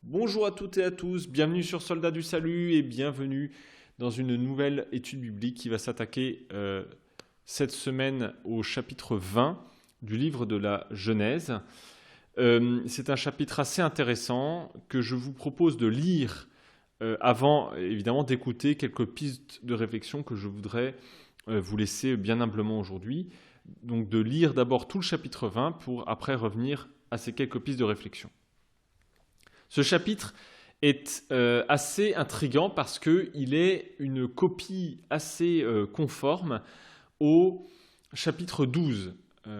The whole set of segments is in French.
Bonjour à toutes et à tous, bienvenue sur Soldats du Salut et bienvenue dans une nouvelle étude biblique qui va s'attaquer cette semaine au chapitre 20 du livre de la Genèse. C'est un chapitre assez intéressant que je vous propose de lire avant évidemment d'écouter quelques pistes de réflexion que je voudrais vous laisser bien humblement aujourd'hui. Donc de lire d'abord tout le chapitre 20 pour après revenir à ces quelques pistes de réflexion. Ce chapitre est assez intriguant parce qu'il est une copie assez conforme au chapitre 12.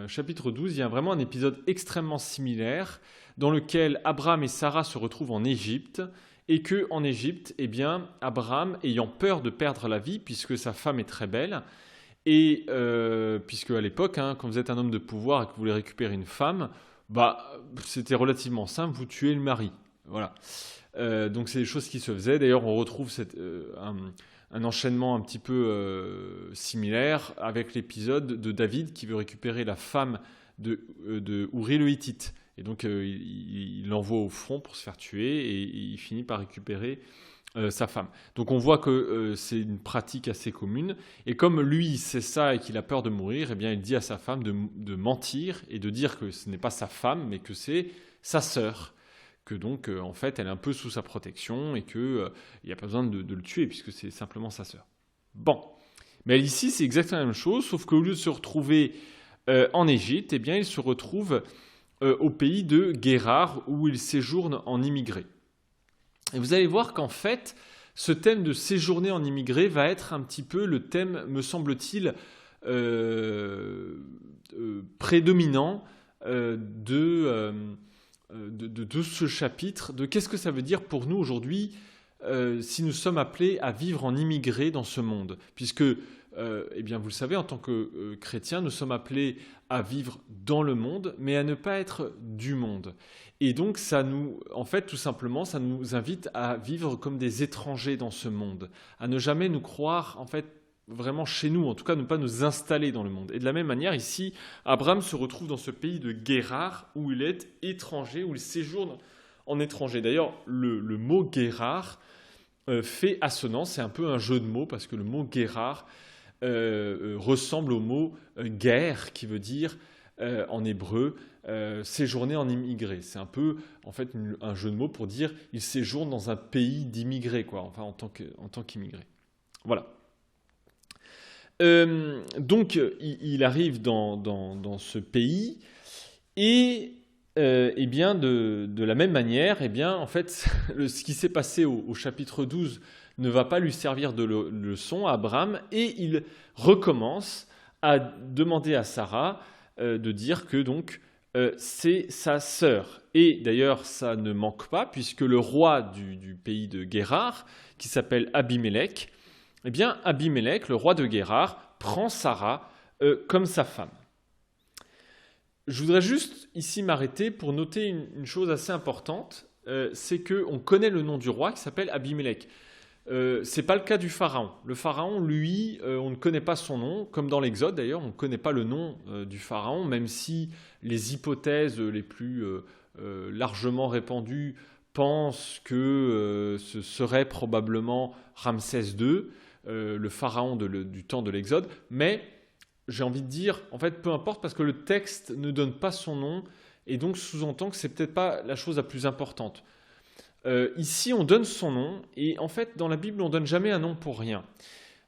Chapitre 12, il y a vraiment un épisode extrêmement similaire dans lequel Abraham et Sarah se retrouvent en Égypte et qu'en Égypte, eh bien, Abraham, ayant peur de perdre la vie puisque sa femme est très belle, et puisque à l'époque, quand vous êtes un homme de pouvoir et que vous voulez récupérer une femme, c'était relativement simple, vous tuez le mari. Voilà. Donc c'est des choses qui se faisaient. D'ailleurs, on retrouve un enchaînement un petit peu similaire avec l'épisode de David qui veut récupérer la femme de Uri le Hittite. Et donc il l'envoie au front pour se faire tuer et il finit par récupérer sa femme. Donc on voit que c'est une pratique assez commune. Et comme lui sait ça et qu'il a peur de mourir, eh bien il dit à sa femme de mentir et de dire que ce n'est pas sa femme mais que c'est sa sœur. Que donc, en fait, elle est un peu sous sa protection et qu'il n'y a pas besoin de le tuer puisque c'est simplement sa sœur. Bon. Mais ici, c'est exactement la même chose, sauf qu'au lieu de se retrouver en Égypte, eh bien, il se retrouve au pays de Guérar où il séjourne en immigré. Et vous allez voir qu'en fait, ce thème de séjourner en immigré va être un petit peu le thème, me semble-t-il, prédominant de ce chapitre, de qu'est-ce que ça veut dire pour nous aujourd'hui si nous sommes appelés à vivre en immigré dans ce monde. Puisque, eh bien, vous le savez, en tant que chrétiens, nous sommes appelés à vivre dans le monde, mais à ne pas être du monde. Et donc, en fait, tout simplement, ça nous invite à vivre comme des étrangers dans ce monde, à ne jamais nous croire, en fait, vraiment chez nous, en tout cas ne pas nous installer dans le monde. Et de la même manière, ici, Abraham se retrouve dans ce pays de Guérar où il est étranger, où il séjourne en étranger. D'ailleurs, le mot Guérar fait assonance, c'est un peu un jeu de mots parce que le mot Guérar ressemble au mot guerre qui veut dire en hébreu séjourner en immigré. C'est un peu en fait un jeu de mots pour dire il séjourne dans un pays d'immigrés, quoi, enfin en tant qu'immigré. Voilà. Donc, il arrive dans ce pays et eh bien, de la même manière, eh bien, en fait, ce qui s'est passé au chapitre 12 ne va pas lui servir de leçon à Abraham et il recommence à demander à Sarah de dire que donc c'est sa sœur. Et d'ailleurs, ça ne manque pas puisque le roi du pays de Guérar, qui s'appelle Abimélec, eh bien, Abimélec, le roi de Guérar, prend Sarah comme sa femme. Je voudrais juste ici m'arrêter pour noter une chose assez importante, c'est qu'on connaît le nom du roi qui s'appelle Abimélec. Ce n'est pas le cas du pharaon. Le pharaon, lui, on ne connaît pas son nom, comme dans l'Exode d'ailleurs, on ne connaît pas le nom du pharaon, même si les hypothèses les plus largement répandues pensent que ce serait probablement Ramsès II, le pharaon du temps de l'Exode, mais j'ai envie de dire, en fait, peu importe, parce que le texte ne donne pas son nom, et donc sous-entend que c'est peut-être pas la chose la plus importante. Ici, on donne son nom, et en fait, dans la Bible, on donne jamais un nom pour rien.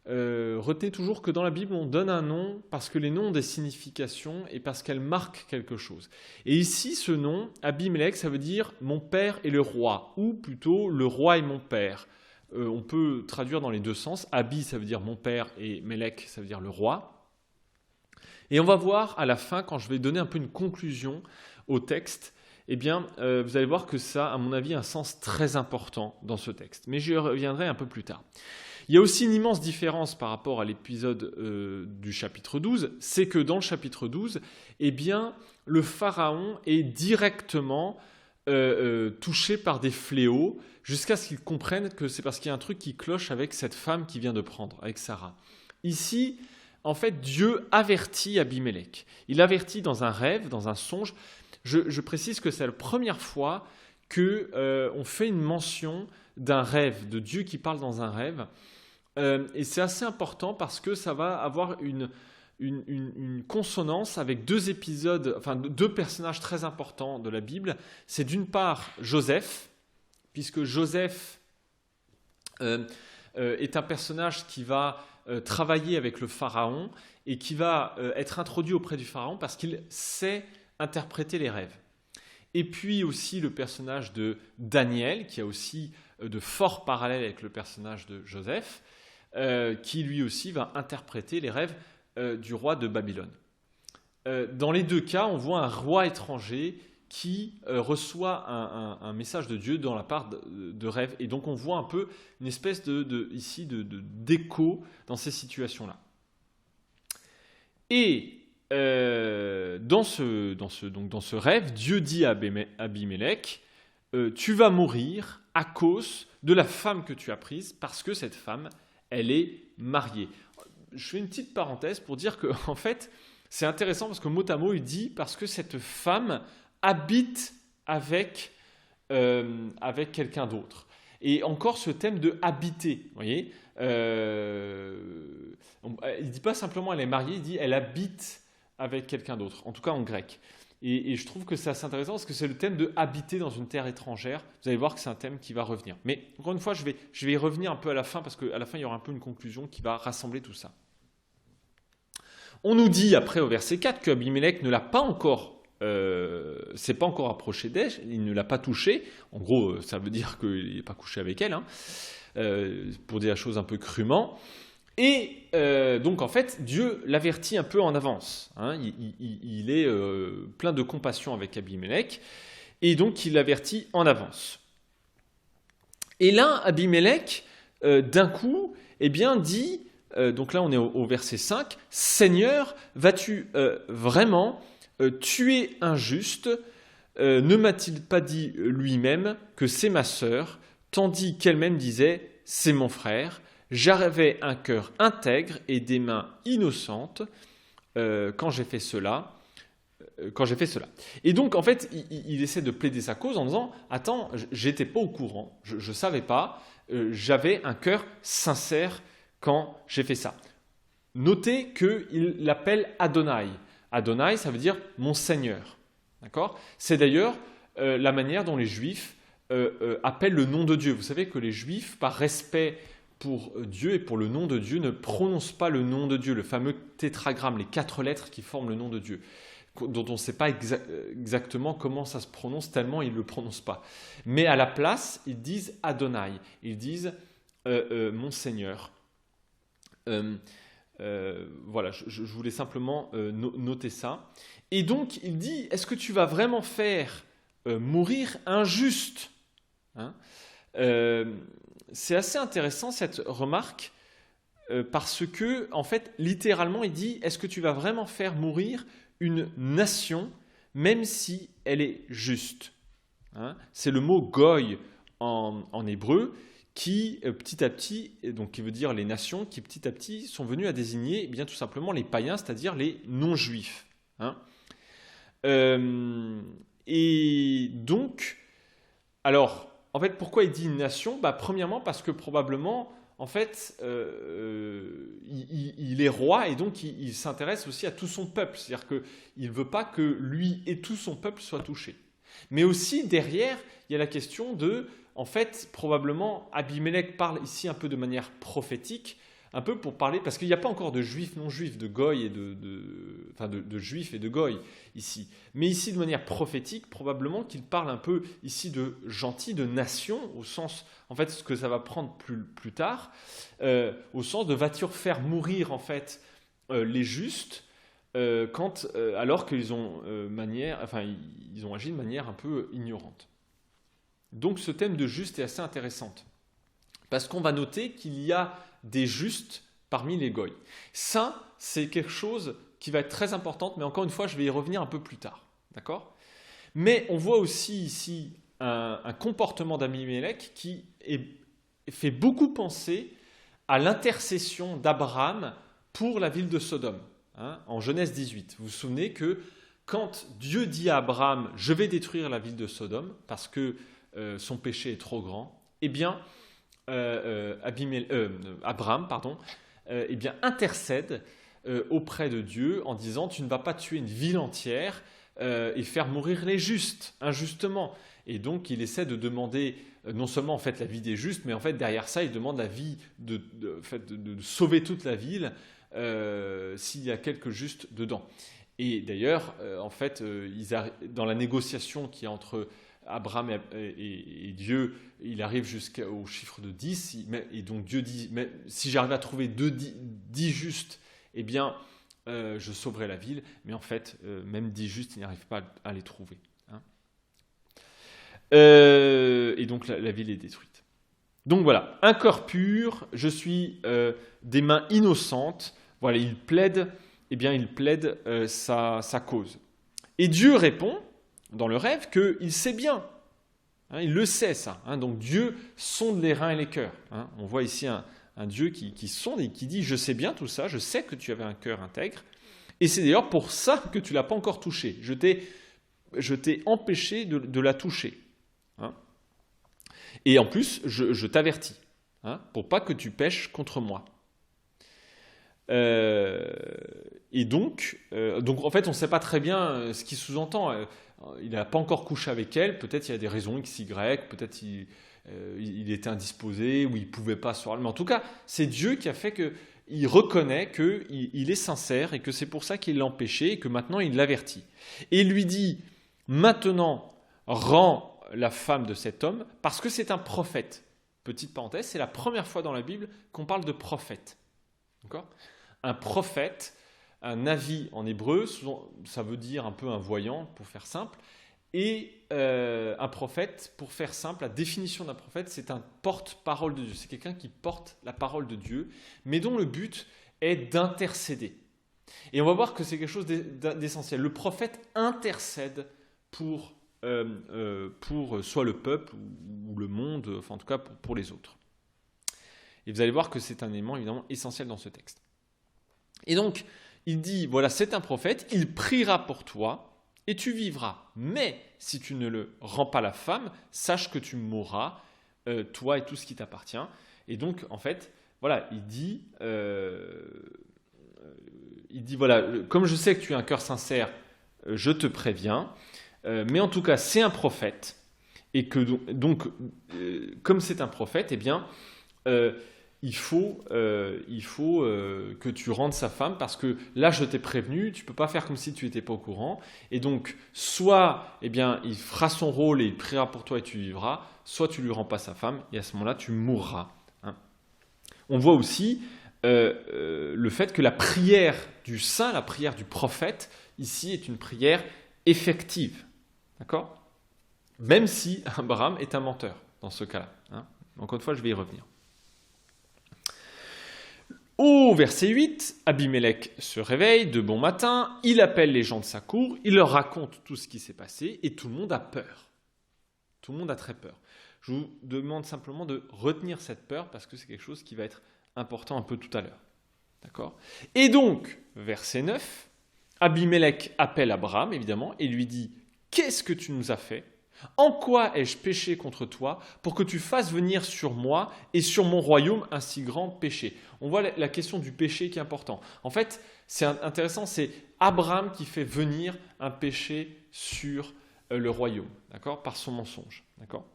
Retenez toujours que dans la Bible, on donne un nom parce que les noms ont des significations et parce qu'elles marquent quelque chose. Et ici, ce nom, Abimélec, ça veut dire « mon père est le roi », ou plutôt « le roi est mon père ». On peut traduire dans les deux sens. Abi, ça veut dire mon père, et Mélec, ça veut dire le roi. Et on va voir à la fin, quand je vais donner un peu une conclusion au texte, eh bien, vous allez voir que ça, à mon avis, a un sens très important dans ce texte. Mais j'y reviendrai un peu plus tard. Il y a aussi une immense différence par rapport à l'épisode du chapitre 12, c'est que dans le chapitre 12, eh bien, le pharaon est directement touché par des fléaux jusqu'à ce qu'il comprenne que c'est parce qu'il y a un truc qui cloche avec cette femme qu'il vient de prendre, avec Sarah. Ici, en fait, Dieu avertit Abimélec. Il avertit dans un rêve, dans un songe. Je précise que c'est la première fois qu'on fait une mention d'un rêve, de Dieu qui parle dans un rêve. Et c'est assez important parce que ça va avoir une consonance avec deux épisodes, enfin deux personnages très importants de la Bible. C'est d'une part Joseph, puisque Joseph est un personnage qui va travailler avec le pharaon et qui va être introduit auprès du pharaon parce qu'il sait interpréter les rêves. Et puis aussi le personnage de Daniel, qui a aussi de forts parallèles avec le personnage de Joseph, qui lui aussi va interpréter les rêves du roi de Babylone. Dans les deux cas, on voit un roi étranger qui reçoit un message de Dieu dans la part de rêve. Et donc on voit un peu une espèce d'écho dans ces situations-là. Et dans ce rêve, Dieu dit à Abimélec, tu vas mourir à cause de la femme que tu as prise, parce que cette femme, elle est mariée. Je fais une petite parenthèse pour dire que, en fait, c'est intéressant parce que mot à mot, il dit parce que cette femme habite avec quelqu'un d'autre. Et encore ce thème de habiter, vous voyez, il ne dit pas simplement elle est mariée, il dit elle habite avec quelqu'un d'autre, en tout cas en grec. Et je trouve que c'est assez intéressant parce que c'est le thème de habiter dans une terre étrangère. Vous allez voir que c'est un thème qui va revenir. Mais encore une fois, je vais y revenir un peu à la fin parce qu'à la fin, il y aura un peu une conclusion qui va rassembler tout ça. On nous dit après au verset 4 qu'Abimélec ne l'a pas encore, s'est pas encore approché d'elle, il ne l'a pas touchée. En gros, ça veut dire qu'il n'est pas couché avec elle, pour dire la chose un peu crûment. Et donc en fait, Dieu l'avertit un peu en avance. Il est plein de compassion avec Abimélec, et donc il l'avertit en avance. Et là, Abimélec, d'un coup, dit, donc là on est au verset 5, « Seigneur, vas-tu vraiment tuer un juste ? Ne m'a-t-il pas dit lui-même que c'est ma sœur, tandis qu'elle-même disait, c'est mon frère ? J'avais un cœur intègre et des mains innocentes quand j'ai fait cela. Et donc, en fait, il essaie de plaider sa cause en disant « Attends, j'étais pas au courant, je ne savais pas, j'avais un cœur sincère quand j'ai fait ça. » Notez qu'il l'appelle Adonai. Adonai, ça veut dire « mon Seigneur ». D'accord ? C'est d'ailleurs la manière dont les Juifs appellent le nom de Dieu. Vous savez que les Juifs, par respect pour Dieu et pour le nom de Dieu, ne prononcent pas le nom de Dieu, le fameux tétragramme, les 4 lettres qui forment le nom de Dieu, dont on ne sait pas exactement comment ça se prononce, tellement ils ne le prononcent pas. Mais à la place, ils disent Adonai, ils disent mon Seigneur. Voilà, je voulais simplement noter ça. Et donc, il dit, est-ce que tu vas vraiment faire mourir un juste ? C'est assez intéressant cette remarque parce que, en fait, littéralement, il dit, est-ce que tu vas vraiment faire mourir une nation, même si elle est juste ? C'est le mot goy en hébreu qui, petit à petit, donc qui veut dire les nations, qui petit à petit sont venues à désigner bien tout simplement les païens, c'est-à-dire les non-juifs. Et donc, alors, en fait, pourquoi il dit une nation ? Premièrement, parce que probablement, en fait, il est roi et donc il s'intéresse aussi à tout son peuple. C'est-à-dire qu'il ne veut pas que lui et tout son peuple soient touchés. Mais aussi, derrière, il y a la question de, en fait, probablement, Abimélec parle ici un peu de manière prophétique, un peu pour parler, parce qu'il n'y a pas encore de juifs, non-juifs, de goy et de juifs et de goy ici. Mais ici, de manière prophétique, probablement qu'il parle un peu ici de gentils, de nations, au sens, en fait, ce que ça va prendre plus tard, au sens de vas-tu faire mourir, en fait, les justes, alors qu'ils ont, ils ont agi de manière un peu ignorante. Donc, ce thème de juste est assez intéressant, parce qu'on va noter qu'il y a des justes parmi les goy. Ça, c'est quelque chose qui va être très important, mais encore une fois, je vais y revenir un peu plus tard. D'accord ? Mais on voit aussi ici un comportement d'Abimélec qui fait beaucoup penser à l'intercession d'Abraham pour la ville de Sodome, en Genèse 18. Vous vous souvenez que quand Dieu dit à Abraham « Je vais détruire la ville de Sodome » parce que son péché est trop grand, eh bien, Abraham, eh bien, intercède auprès de Dieu en disant « Tu ne vas pas tuer une ville entière et faire mourir les justes, injustement. » Et donc, il essaie de demander non seulement en fait, la vie des justes, mais en fait, derrière ça, il demande la vie de sauver toute la ville s'il y a quelques justes dedans. Et d'ailleurs, en fait, dans la négociation qui est entre Abraham et Dieu, il arrive jusqu'au chiffre de 10, et donc Dieu dit, mais si j'arrive à trouver 10 justes, eh bien, je sauverai la ville, mais en fait, même 10 justes, il n'arrive pas à les trouver. Hein. Et donc, la ville est détruite. Donc voilà, un cœur pur, je suis des mains innocentes, voilà, il plaide sa cause. Et Dieu répond, dans le rêve, qu'il sait bien. Hein, il le sait, ça. Hein, donc Dieu sonde les reins et les cœurs. Hein. On voit ici un Dieu qui sonde et qui dit « Je sais bien tout ça, je sais que tu avais un cœur intègre. Et c'est d'ailleurs pour ça que tu ne l'as pas encore touché. Je t'ai empêché de la toucher. Hein. Et en plus, je t'avertis, hein, pour pas que tu pèches contre moi. » Et donc, en fait, on ne sait pas très bien ce qu'il sous-entend. Il n'a pas encore couché avec elle. Peut-être il y a des raisons X, Y. Peut-être il était indisposé ou il ne pouvait pas se voir. Mais en tout cas, c'est Dieu qui a fait qu'il reconnaît qu'il est sincère et que c'est pour ça qu'il l'a empêché et que maintenant il l'avertit. Et il lui dit, maintenant, rends la femme de cet homme parce que c'est un prophète. Petite parenthèse, c'est la première fois dans la Bible qu'on parle de prophète. D'accord ? Un prophète, un navi en hébreu, ça veut dire un peu un voyant, pour faire simple. Et un prophète, pour faire simple, la définition d'un prophète, c'est un porte-parole de Dieu. C'est quelqu'un qui porte la parole de Dieu, mais dont le but est d'intercéder. Et on va voir que c'est quelque chose d'essentiel. Le prophète intercède pour soit le peuple ou le monde, enfin en tout cas pour les autres. Et vous allez voir que c'est un élément évidemment essentiel dans ce texte. Et donc, il dit, voilà, c'est un prophète, il priera pour toi et tu vivras. Mais si tu ne le rends pas la femme, sache que tu mourras, toi et tout ce qui t'appartient. Et donc, en fait, voilà, il dit, voilà, comme je sais que tu as un cœur sincère, je te préviens, mais en tout cas, c'est un prophète. Et que donc, comme c'est un prophète, eh bien, il faut que tu rendes sa femme parce que là, je t'ai prévenu, tu ne peux pas faire comme si tu n'étais pas au courant. Et donc, soit eh bien, il fera son rôle et il priera pour toi et tu vivras, soit tu ne lui rends pas sa femme et à ce moment-là, tu mourras. Hein. On voit aussi le fait que la prière du saint, la prière du prophète, ici, est une prière effective. D'accord ? Même si Abraham est un menteur dans ce cas-là. Hein. Encore une fois, je vais y revenir. Au verset 8, Abimelech se réveille de bon matin, il appelle les gens de sa cour, il leur raconte tout ce qui s'est passé et tout le monde a peur. Tout le monde a très peur. Je vous demande simplement de retenir cette peur parce que c'est quelque chose qui va être important un peu tout à l'heure. D'accord ? Et donc, verset 9, Abimelech appelle Abraham, évidemment, et lui dit « Qu'est-ce que tu nous as fait ? En quoi ai-je péché contre toi pour que tu fasses venir sur moi et sur mon royaume un si grand péché ?» On voit la question du péché qui est important. En fait, c'est intéressant, c'est Abraham qui fait venir un péché sur le royaume, d'accord, par son mensonge. D'accord ?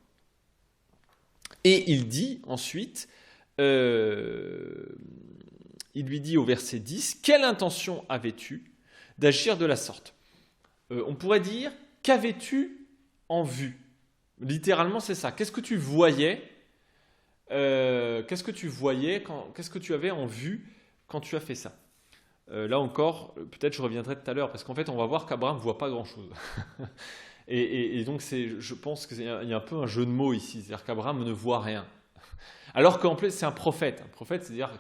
Et il dit ensuite, il lui dit au verset 10, « Quelle intention avais-tu d'agir de la sorte ?» On pourrait dire, « Qu'avais-tu en vue ?» Littéralement, c'est ça. Qu'est-ce que tu voyais qu'est-ce que tu avais en vue quand tu as fait ça ? Là encore, peut-être je reviendrai tout à l'heure, parce qu'en fait, on va voir qu'Abraham ne voit pas grand-chose. et donc, je pense qu'il y a un peu un jeu de mots ici, c'est-à-dire qu'Abraham ne voit rien. Alors qu'en plus, c'est un prophète. Un prophète, c'est-à-dire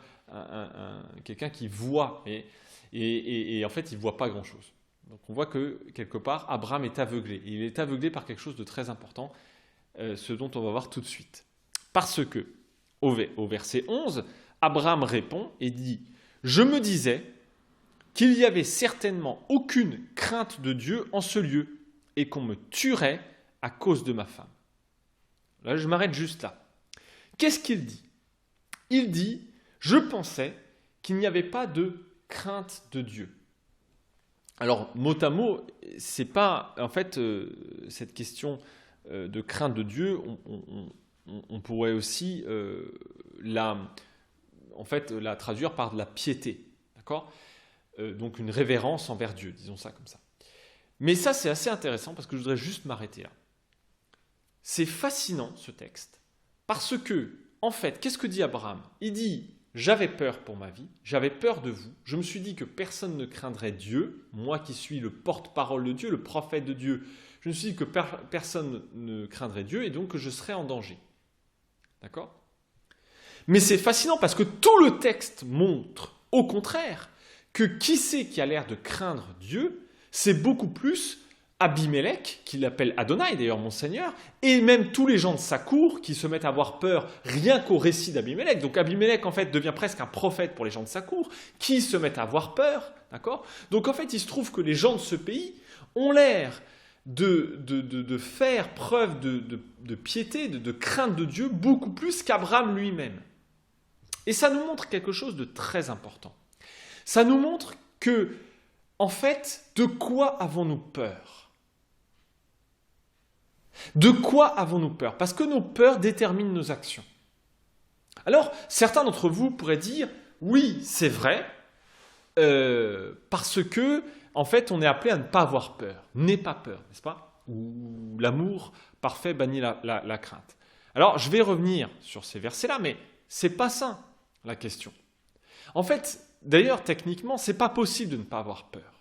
quelqu'un qui voit, et en fait, il ne voit pas grand-chose. Donc on voit que, quelque part, Abraham est aveuglé. Et il est aveuglé par quelque chose de très important, ce dont on va voir tout de suite. Parce que, au verset 11, Abraham répond et dit « Je me disais qu'il n'y avait certainement aucune crainte de Dieu en ce lieu et qu'on me tuerait à cause de ma femme. » Là, je m'arrête juste là. Qu'est-ce qu'il dit? Il dit, je pensais qu'il n'y avait pas de crainte de Dieu. Alors, mot à mot, c'est pas, en fait, cette question de crainte de Dieu, on pourrait aussi la traduire par de la piété, d'accord? Donc une révérence envers Dieu, disons ça comme ça. Mais ça, c'est assez intéressant parce que je voudrais juste m'arrêter là. C'est fascinant ce texte parce que, en fait, qu'est-ce que dit Abraham? Il dit, j'avais peur pour ma vie, j'avais peur de vous, je me suis dit que personne ne craindrait Dieu, moi qui suis le porte-parole de Dieu, le prophète de Dieu, je me suis dit que personne ne craindrait Dieu et donc que je serais en danger. D'accord? Mais c'est fascinant parce que tout le texte montre, au contraire, que qui c'est qui a l'air de craindre Dieu, c'est beaucoup plus Abimélec, qui l'appelle Adonai, d'ailleurs mon Seigneur, et même tous les gens de sa cour qui se mettent à avoir peur rien qu'au récit d'Abimélec. Donc Abimélec, en fait, devient presque un prophète pour les gens de sa cour, qui se mettent à avoir peur, d'accord? Donc en fait, il se trouve que les gens de ce pays ont l'air de faire preuve de piété, de crainte de Dieu, beaucoup plus qu'Abraham lui-même. Et ça nous montre quelque chose de très important. Ça nous montre que, en fait, de quoi avons-nous peur? De quoi avons-nous peur? Parce que nos peurs déterminent nos actions. Alors, certains d'entre vous pourraient dire, oui, c'est vrai, parce que, en fait, on est appelé à ne pas avoir peur. N'aie pas peur, n'est-ce pas? Ou l'amour parfait bannit la crainte. Alors, je vais revenir sur ces versets-là, mais c'est pas ça la question. En fait, d'ailleurs, techniquement, c'est pas possible de ne pas avoir peur.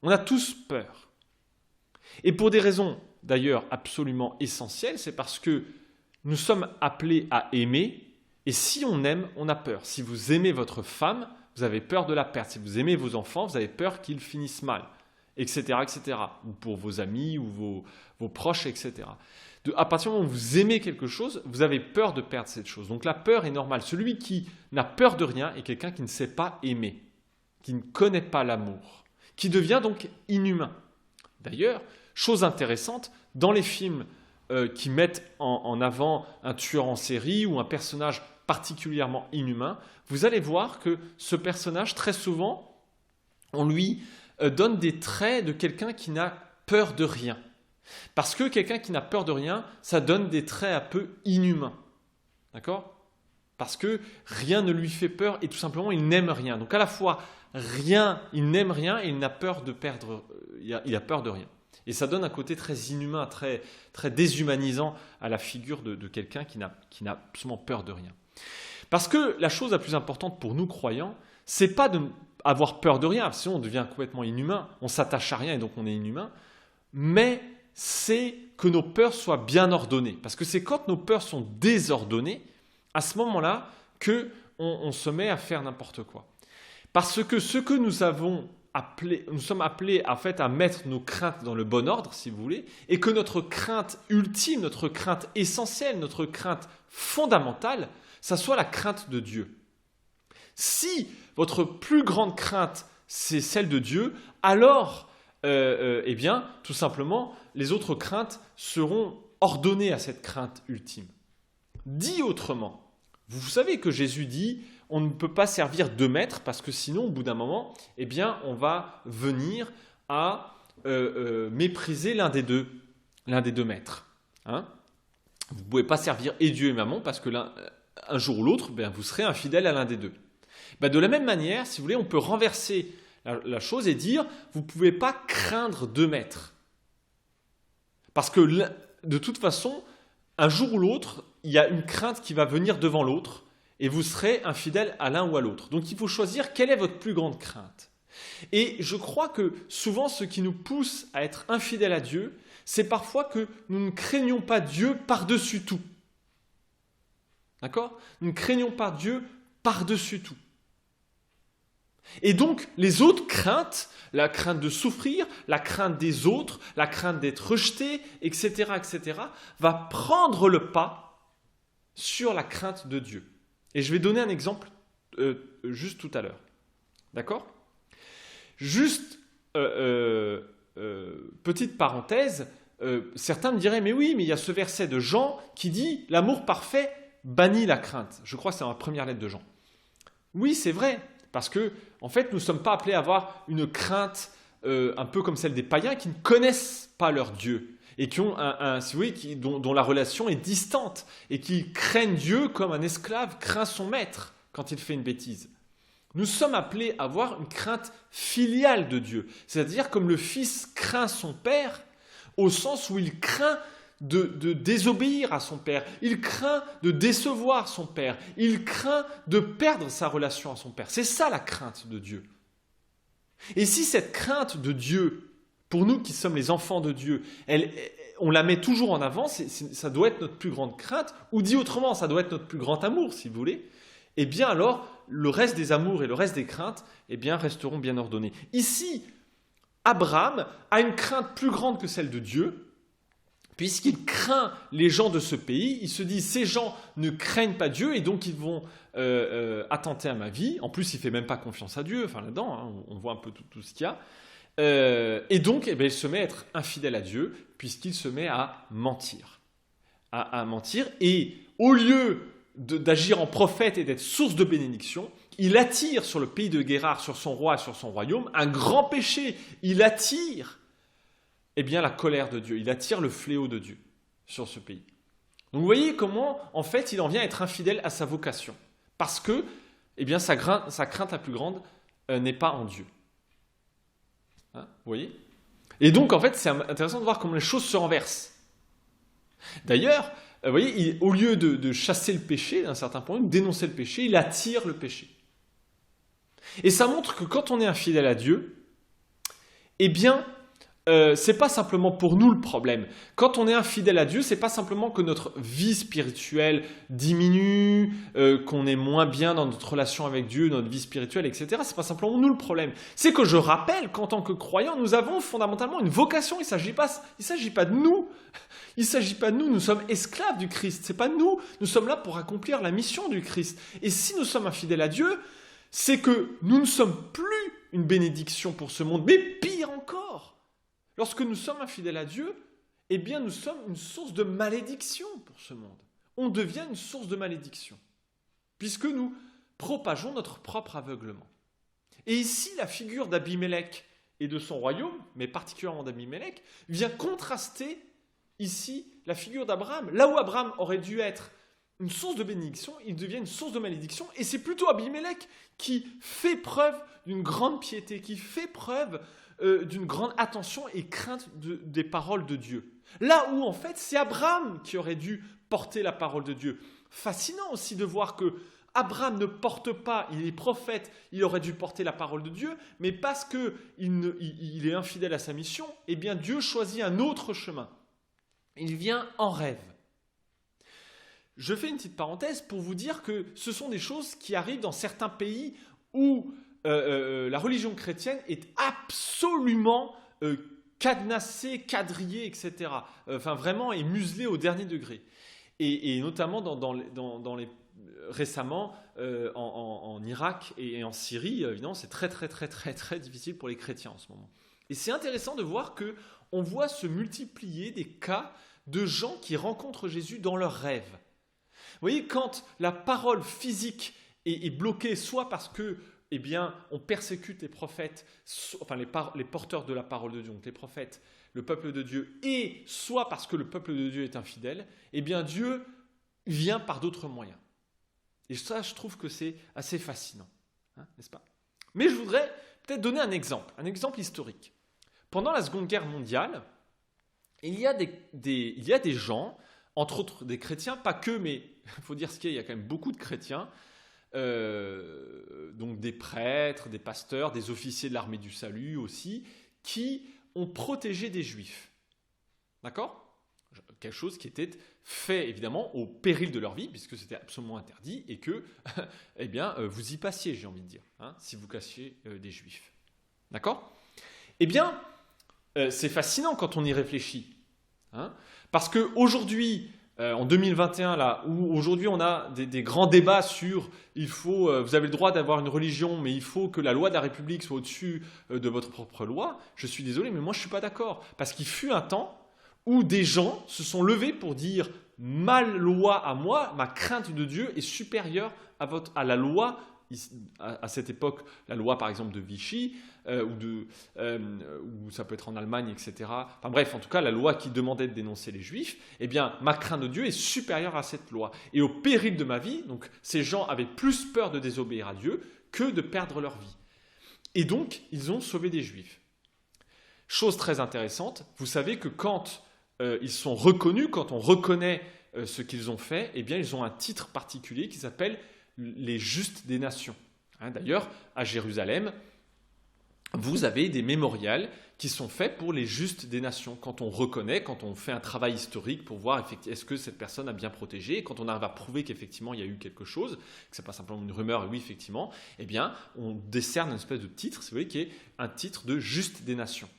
On a tous peur. Et pour des raisons, d'ailleurs, absolument essentielles, c'est parce que nous sommes appelés à aimer, et si on aime, on a peur. Si vous aimez votre femme, vous avez peur de la perdre. Si vous aimez vos enfants, vous avez peur qu'ils finissent mal, etc., etc. Ou pour vos amis, ou vos proches, etc. À partir du moment où vous aimez quelque chose, vous avez peur de perdre cette chose. Donc la peur est normale. Celui qui n'a peur de rien est quelqu'un qui ne sait pas aimer, qui ne connaît pas l'amour, qui devient donc inhumain. D'ailleurs, chose intéressante, dans les films qui mettent en avant un tueur en série ou un personnage particulièrement inhumain, vous allez voir que ce personnage, très souvent, on lui donne des traits de quelqu'un qui n'a peur de rien. Parce que quelqu'un qui n'a peur de rien, ça donne des traits un peu inhumains. D'accord? Parce que rien ne lui fait peur et tout simplement, il n'aime rien. Donc à la fois, il n'aime rien et il n'a peur de perdre, il a peur de rien. Et ça donne un côté très inhumain, très, très déshumanisant à la figure de quelqu'un qui n'a absolument peur de rien. Parce que la chose la plus importante pour nous croyants, c'est pas d'avoir peur de rien, sinon on devient complètement inhumain, on s'attache à rien et donc on est inhumain, mais c'est que nos peurs soient bien ordonnées. Parce que c'est quand nos peurs sont désordonnées, à ce moment-là, qu'on se met à faire n'importe quoi. Parce que ce que nous sommes appelés en fait, à mettre nos craintes dans le bon ordre, si vous voulez, et que notre crainte ultime, notre crainte essentielle, notre crainte fondamentale, ça soit la crainte de Dieu. Si votre plus grande crainte, c'est celle de Dieu, alors eh bien, tout simplement, les autres craintes seront ordonnées à cette crainte ultime. Dit autrement, vous savez que Jésus dit, on ne peut pas servir deux maîtres parce que sinon, au bout d'un moment, eh bien, on va venir à mépriser l'un des deux maîtres. Hein? Vous ne pouvez pas servir et Dieu et Mammon parce que un jour ou l'autre, ben, vous serez infidèle à l'un des deux. Ben, de la même manière, si vous voulez, on peut renverser la chose et dire, vous ne pouvez pas craindre deux maîtres. Parce que de toute façon, un jour ou l'autre, il y a une crainte qui va venir devant l'autre et vous serez infidèle à l'un ou à l'autre. Donc il faut choisir quelle est votre plus grande crainte. Et je crois que souvent ce qui nous pousse à être infidèles à Dieu, c'est parfois que nous ne craignons pas Dieu par-dessus tout. D'accord? Nous ne craignons pas Dieu par-dessus tout. Et donc, les autres craintes, la crainte de souffrir, la crainte des autres, la crainte d'être rejeté, etc., va prendre le pas sur la crainte de Dieu. Et je vais donner un exemple juste tout à l'heure. D'accord? Juste, petite parenthèse, certains me diraient, mais oui, mais il y a ce verset de Jean qui dit « L'amour parfait bannit la crainte ». Je crois que c'est dans la première lettre de Jean. Oui, c'est vrai, parce que en fait, nous ne sommes pas appelés à avoir une crainte un peu comme celle des païens qui ne connaissent pas leur Dieu et qui ont si vous voyez, dont la relation est distante et qui craignent Dieu comme un esclave craint son maître quand il fait une bêtise. Nous sommes appelés à avoir une crainte filiale de Dieu, c'est-à-dire comme le fils craint son père, au sens où il craint de désobéir à son père, il craint de décevoir son père, il craint de perdre sa relation à son père. C'est ça la crainte de Dieu. Et si cette crainte de Dieu, pour nous qui sommes les enfants de Dieu, on la met toujours en avant, ça doit être notre plus grande crainte, ou dit autrement, ça doit être notre plus grand amour, si vous voulez, eh bien alors, le reste des amours et le reste des craintes, eh bien, resteront bien ordonnés. Ici, Abraham a une crainte plus grande que celle de Dieu, puisqu'il craint les gens de ce pays. Il se dit, ces gens ne craignent pas Dieu et donc ils vont attenter à ma vie. En plus, il ne fait même pas confiance à Dieu, enfin là-dedans, hein, on voit un peu tout ce qu'il y a. Et donc, eh bien, il se met à être infidèle à Dieu, puisqu'il se met à mentir. À mentir, et au lieu d'agir en prophète et d'être source de bénédiction, il attire sur le pays de Guérar, sur son roi et sur son royaume, un grand péché. Il attire la colère de Dieu, il attire le fléau de Dieu sur ce pays. Donc vous voyez comment, en fait, il en vient à être infidèle à sa vocation. Parce que sa crainte la plus grande n'est pas en Dieu. Hein, vous voyez ? Et donc, en fait, c'est intéressant de voir comment les choses se renversent. D'ailleurs, vous voyez, au lieu de chasser le péché, d'un certain point de vue, de dénoncer le péché, il attire le péché. Et ça montre que quand on est infidèle à Dieu, eh bien, c'est pas simplement pour nous le problème. Quand on est infidèle à Dieu, c'est pas simplement que notre vie spirituelle diminue, qu'on est moins bien dans notre relation avec Dieu, notre vie spirituelle, etc. C'est pas simplement nous le problème. C'est que je rappelle qu'en tant que croyants, nous avons fondamentalement une vocation. Il s'agit pas de nous. Il s'agit pas de nous. Nous sommes esclaves du Christ. C'est pas nous. Nous sommes là pour accomplir la mission du Christ. Et si nous sommes infidèles à Dieu, c'est que nous ne sommes plus une bénédiction pour ce monde, mais pire encore. Lorsque nous sommes infidèles à Dieu, eh bien nous sommes une source de malédiction pour ce monde. On devient une source de malédiction, puisque nous propageons notre propre aveuglement. Et ici, la figure d'Abimélec et de son royaume, mais particulièrement d'Abimélec, vient contraster ici la figure d'Abraham. Là où Abraham aurait dû être une source de bénédiction, il devient une source de malédiction, et c'est plutôt Abimélec qui fait preuve d'une grande piété, qui fait preuve d'une grande attention et crainte des paroles de Dieu. Là où, en fait, c'est Abraham qui aurait dû porter la parole de Dieu. Fascinant aussi de voir que Abraham ne porte pas, il est prophète, il aurait dû porter la parole de Dieu, mais parce qu'il est infidèle à sa mission, eh bien Dieu choisit un autre chemin. Il vient en rêve. Je fais une petite parenthèse pour vous dire que ce sont des choses qui arrivent dans certains pays où la religion chrétienne est absolument cadenassée, quadrillée, etc. Enfin, vraiment, est muselée au dernier degré. Et notamment récemment en Irak et en Syrie, évidemment, c'est très, très, très, très, très difficile pour les chrétiens en ce moment. Et c'est intéressant de voir qu'on voit se multiplier des cas de gens qui rencontrent Jésus dans leurs rêves. Vous voyez, quand la parole physique est bloquée, soit parce que on persécute les prophètes, enfin les porteurs de la parole de Dieu, donc les prophètes, le peuple de Dieu, et soit parce que le peuple de Dieu est infidèle, eh bien Dieu vient par d'autres moyens. Et ça, je trouve que c'est assez fascinant, n'est-ce pas ? Mais je voudrais peut-être donner un exemple historique. Pendant la Seconde Guerre mondiale, il y a des gens, entre autres des chrétiens, pas que, mais il faut dire ce qu'il y a quand même beaucoup de chrétiens, donc des prêtres, des pasteurs, des officiers de l'armée du salut aussi, qui ont protégé des juifs. D'accord ? Quelque chose qui était fait évidemment au péril de leur vie, puisque c'était absolument interdit, et que vous y passiez, j'ai envie de dire, si vous cachiez des juifs. D'accord ? Eh bien, c'est fascinant quand on y réfléchit. Parce qu'aujourd'hui, en 2021, là, où aujourd'hui on a des grands débats sur vous avez le droit d'avoir une religion, mais il faut que la loi de la République soit au-dessus de votre propre loi, je suis désolé, mais moi je ne suis pas d'accord. Parce qu'il fut un temps où des gens se sont levés pour dire « ma loi à moi, ma crainte de Dieu est supérieure à la loi », à cette époque, la loi par exemple de Vichy, ou ça peut être en Allemagne, etc. Enfin bref, en tout cas, la loi qui demandait de dénoncer les Juifs, eh bien, ma crainte de Dieu est supérieure à cette loi. Et au péril de ma vie, donc ces gens avaient plus peur de désobéir à Dieu que de perdre leur vie. Et donc, ils ont sauvé des Juifs. Chose très intéressante, vous savez que quand ils sont reconnus, quand on reconnaît ce qu'ils ont fait, eh bien, ils ont un titre particulier qui s'appelle les justes des nations. D'ailleurs, à Jérusalem, vous avez des mémorials qui sont faits pour les justes des nations. Quand on reconnaît, quand on fait un travail historique pour voir est-ce que cette personne a bien protégé, quand on arrive à prouver qu'effectivement il y a eu quelque chose, que ce n'est pas simplement une rumeur, et oui effectivement, eh bien on décerne une espèce de titre, si vous voulez, qui est un titre de juste des nations.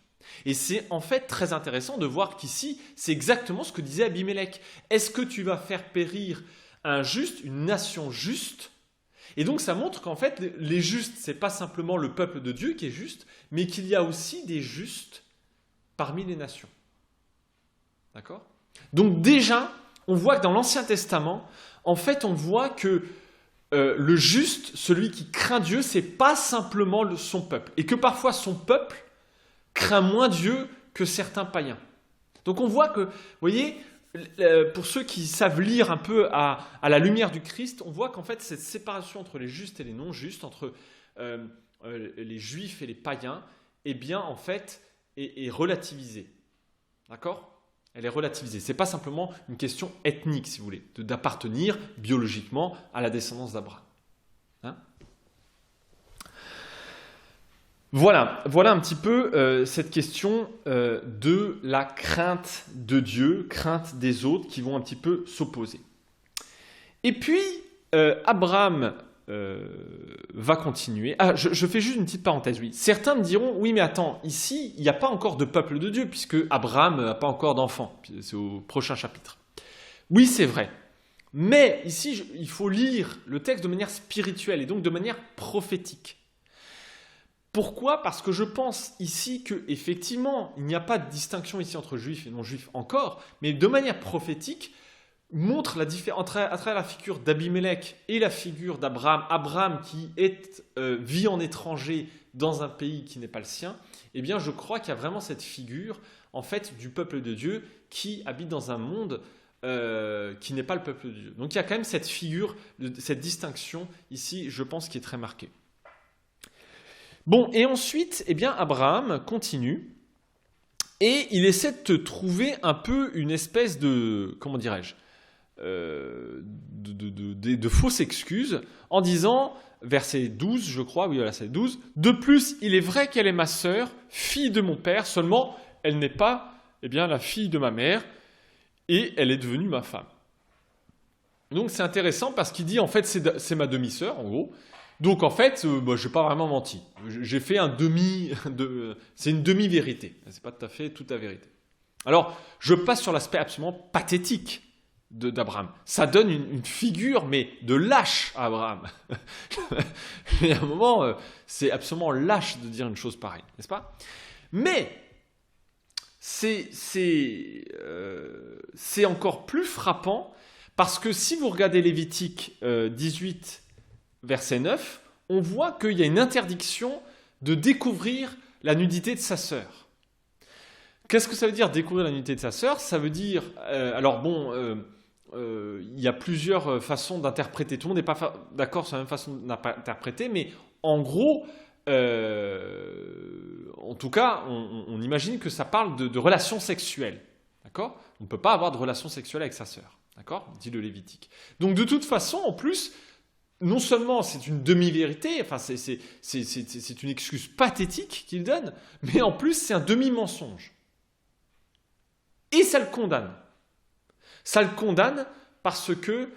Et c'est en fait très intéressant de voir qu'ici, c'est exactement ce que disait Abimelech. Est-ce que tu vas faire périr un juste, une nation juste ? Et donc ça montre qu'en fait, les justes, ce n'est pas simplement le peuple de Dieu qui est juste, mais qu'il y a aussi des justes parmi les nations. D'accord ? Donc déjà, on voit que dans l'Ancien Testament, en fait, on voit que le juste, celui qui craint Dieu, ce n'est pas simplement son peuple. Et que parfois son peuple craint moins Dieu que certains païens. Donc on voit que, vous voyez, pour ceux qui savent lire un peu à la lumière du Christ, on voit qu'en fait cette séparation entre les justes et les non-justes, entre les juifs et les païens, eh bien en fait est relativisée. D'accord ? Elle est relativisée. Ce n'est pas simplement une question ethnique, si vous voulez, d'appartenir biologiquement à la descendance d'Abraham. Voilà un petit peu cette question de la crainte de Dieu, crainte des autres qui vont un petit peu s'opposer. Et puis, Abraham va continuer. Ah, je fais juste une petite parenthèse, oui. Certains me diront, oui mais attends, ici, il n'y a pas encore de peuple de Dieu, puisque Abraham n'a pas encore d'enfant. C'est au prochain chapitre. Oui, c'est vrai. Mais ici, il faut lire le texte de manière spirituelle et donc de manière prophétique. Pourquoi ? Parce que je pense ici qu'effectivement, il n'y a pas de distinction ici entre juifs et non-juifs encore, mais de manière prophétique, montre la différence à travers la figure d'Abimelech et la figure d'Abraham. Abraham qui vit en étranger dans un pays qui n'est pas le sien, eh bien je crois qu'il y a vraiment cette figure en fait, du peuple de Dieu qui habite dans un monde qui n'est pas le peuple de Dieu. Donc il y a quand même cette figure, cette distinction ici, je pense, qui est très marquée. Bon, et ensuite, eh bien, Abraham continue et il essaie de trouver un peu une espèce de, comment dirais-je, de fausses excuses en disant, verset 12, je crois, oui, voilà, c'est 12, « De plus, il est vrai qu'elle est ma sœur, fille de mon père, seulement elle n'est pas, eh bien, la fille de ma mère, et elle est devenue ma femme. » Donc c'est intéressant parce qu'il dit, en fait, c'est ma demi-sœur, en gros. Donc en fait, je n'ai pas vraiment menti. J'ai fait c'est une demi-vérité. C'est pas tout à fait toute la vérité. Alors, je passe sur l'aspect absolument pathétique d'Abraham. Ça donne une figure, mais de lâche à Abraham. Il y a un moment, c'est absolument lâche de dire une chose pareille, n'est-ce pas ? Mais c'est encore plus frappant parce que si vous regardez Lévitique 18, verset 9, on voit qu'il y a une interdiction de découvrir la nudité de sa sœur. Qu'est-ce que ça veut dire découvrir la nudité de sa sœur ? Ça veut dire, il y a plusieurs façons d'interpréter. Tout le monde n'est pas d'accord sur la même façon d'interpréter, mais en gros, en tout cas, on imagine que ça parle de relations sexuelles. D'accord ? On ne peut pas avoir de relations sexuelles avec sa sœur. D'accord ? Dit le Lévitique. Donc de toute façon, en plus, non seulement c'est une demi-vérité, enfin c'est une excuse pathétique qu'il donne, mais en plus c'est un demi-mensonge. Et ça le condamne. Ça le condamne parce que,